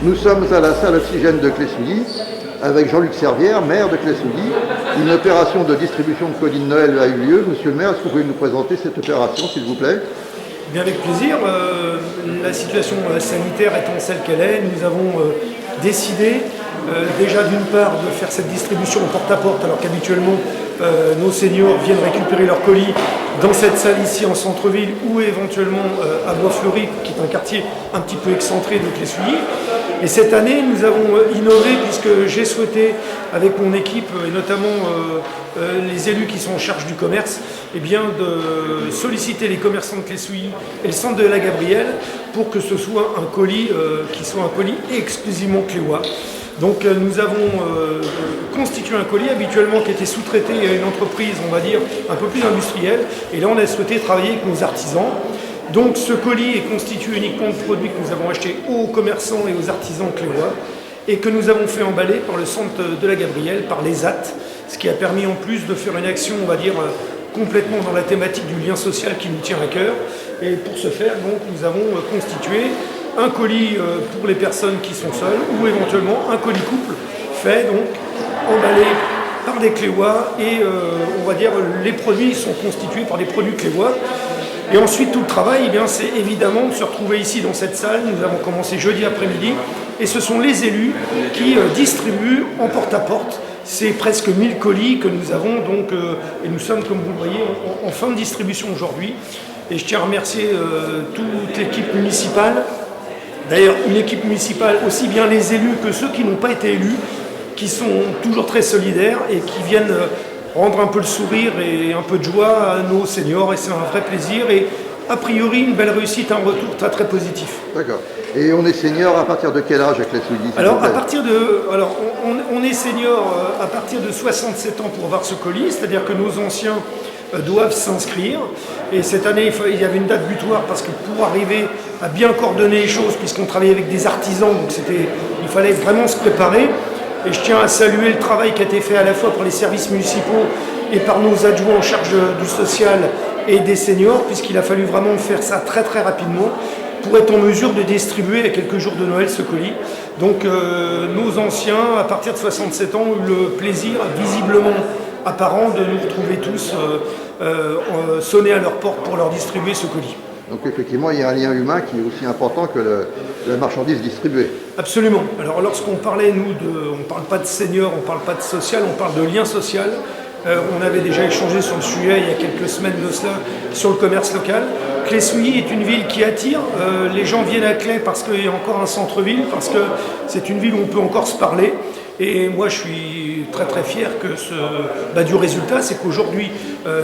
Nous sommes à la salle Oxygène de Clé-Souilly avec Jean-Luc Servière, maire de Clé-Souilly. Une opération de distribution de colis de Noël a eu lieu. Monsieur le maire, est-ce que vous pouvez nous présenter cette opération, s'il vous plaît? Bien, avec plaisir. La situation sanitaire étant celle qu'elle est, nous avons décidé déjà d'une part de faire cette distribution en porte-à-porte, alors qu'habituellement nos seniors viennent récupérer leurs colis dans cette salle ici en centre-ville ou éventuellement à Bois-Fleuri, qui est un quartier un petit peu excentré de Clé-Souilly. Et cette année, nous avons innové puisque j'ai souhaité, avec mon équipe et notamment les élus qui sont en charge du commerce, eh bien, de solliciter les commerçants de Clé-Souilly et le centre de la Gabrielle pour que ce soit un colis qui soit un colis exclusivement cléois. Donc nous avons constitué un colis habituellement qui était sous-traité à une entreprise, on va dire, un peu plus industrielle. Et là, on a souhaité travailler avec nos artisans. Donc ce colis est constitué uniquement de produits que nous avons achetés aux commerçants et aux artisans cléois et que nous avons fait emballer par le centre de la Gabrielle, par les AT, ce qui a permis en plus de faire une action, on va dire, complètement dans la thématique du lien social qui nous tient à cœur. Et pour ce faire, donc, nous avons constitué un colis pour les personnes qui sont seules ou éventuellement un colis couple fait, donc emballé par des cléois et on va dire les produits sont constitués par des produits cléois. Et ensuite tout le travail, eh bien, c'est évidemment de se retrouver ici dans cette salle. Nous avons commencé jeudi après-midi et ce sont les élus qui distribuent en porte-à-porte ces presque 1000 colis que nous avons donc, et nous sommes, comme vous le voyez, en fin de distribution aujourd'hui. Et je tiens à remercier toute l'équipe municipale. D'ailleurs, une équipe municipale, aussi bien les élus que ceux qui n'ont pas été élus, qui sont toujours très solidaires et qui viennent rendre un peu le sourire et un peu de joie à nos seniors. Et c'est un vrai plaisir et a priori une belle réussite, un retour très très positif. D'accord. Et on est senior à partir de quel âge avec les Clé-Souilly? Alors, on est senior à partir de 67 ans pour avoir ce colis, c'est-à-dire que nos anciens doivent s'inscrire. Et cette année, il y avait une date butoir parce que pour arriver à bien coordonner les choses, puisqu'on travaillait avec des artisans, donc il fallait vraiment se préparer. Et je tiens à saluer le travail qui a été fait à la fois par les services municipaux et par nos adjoints en charge du social et des seniors, puisqu'il a fallu vraiment faire ça très très rapidement pour être en mesure de distribuer à quelques jours de Noël ce colis. Donc nos anciens, à partir de 67 ans, ont eu le plaisir visiblement apparent de nous retrouver tous sonner à leur porte pour leur distribuer ce colis. Donc effectivement, il y a un lien humain qui est aussi important que la marchandise distribuée. Absolument. Alors lorsqu'on parlait, nous, on ne parle pas de seniors, on ne parle pas de social, on parle de lien social. On avait déjà échangé sur le sujet il y a quelques semaines de cela, sur le commerce local. Clé-Souilly est une ville qui attire. Les gens viennent à Clé parce qu'il y a encore un centre-ville, parce que c'est une ville où on peut encore se parler. Et moi, je suis très très fier du résultat, c'est qu'aujourd'hui,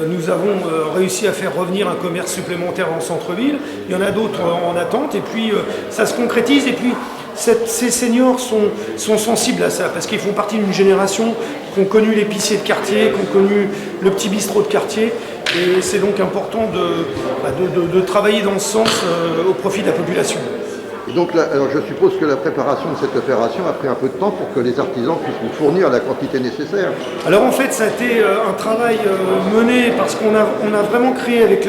nous avons réussi à faire revenir un commerce supplémentaire en centre-ville. Il y en a d'autres en attente, et puis ça se concrétise. Et puis, ces seniors sont sensibles à ça, parce qu'ils font partie d'une génération qui ont connu l'épicier de quartier, qui ont connu le petit bistrot de quartier. Et c'est donc important de travailler dans ce sens au profit de la population. Et donc, alors je suppose que la préparation de cette opération a pris un peu de temps pour que les artisans puissent vous fournir la quantité nécessaire. Alors en fait, ça a été un travail mené parce qu'on a vraiment créé avec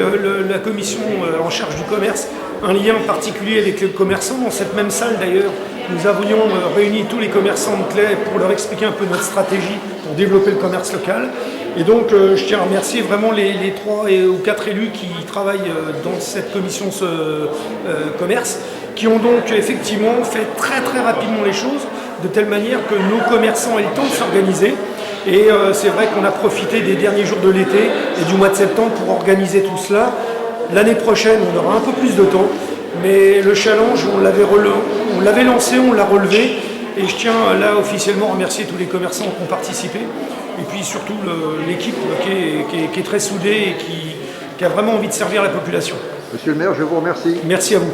la commission en charge du commerce un lien particulier avec les commerçants. Dans cette même salle d'ailleurs, nous avions réuni tous les commerçants de Clé pour leur expliquer un peu notre stratégie pour développer le commerce local. Et donc je tiens à remercier vraiment les 3 ou 4 élus qui travaillent dans cette commission commerce, qui ont donc effectivement fait très très rapidement les choses, de telle manière que nos commerçants aient le temps de s'organiser. Et c'est vrai qu'on a profité des derniers jours de l'été et du mois de septembre pour organiser tout cela. L'année prochaine, on aura un peu plus de temps, mais le challenge, on l'avait lancé, on l'a relevé. Et je tiens là officiellement à remercier tous les commerçants qui ont participé. Et puis surtout l'équipe qui est très soudée et qui a vraiment envie de servir la population. Monsieur le maire, je vous remercie. Merci à vous.